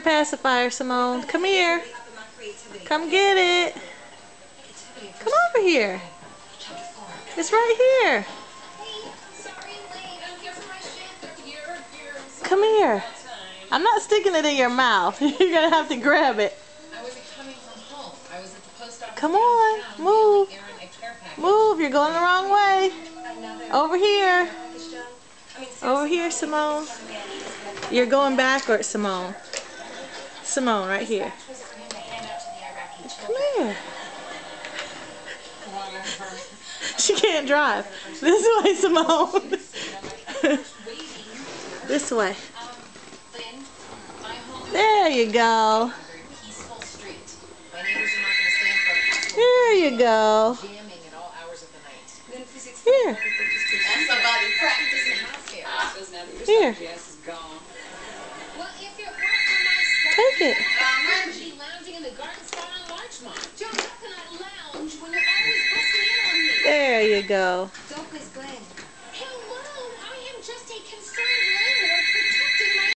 pacifier, Simone. Come here. Come get it. Come over here. It's right here. Come here. I'm not sticking it in your mouth. You're going to have to grab it. Come on. Move. Move. You're going the wrong way. Over here. Over here, Simone. You're going backwards, Simone. Simone, right here. Come here. She can't drive. This way, Simone. This way. There you go. There you go. Here. Here. Take it. There you go.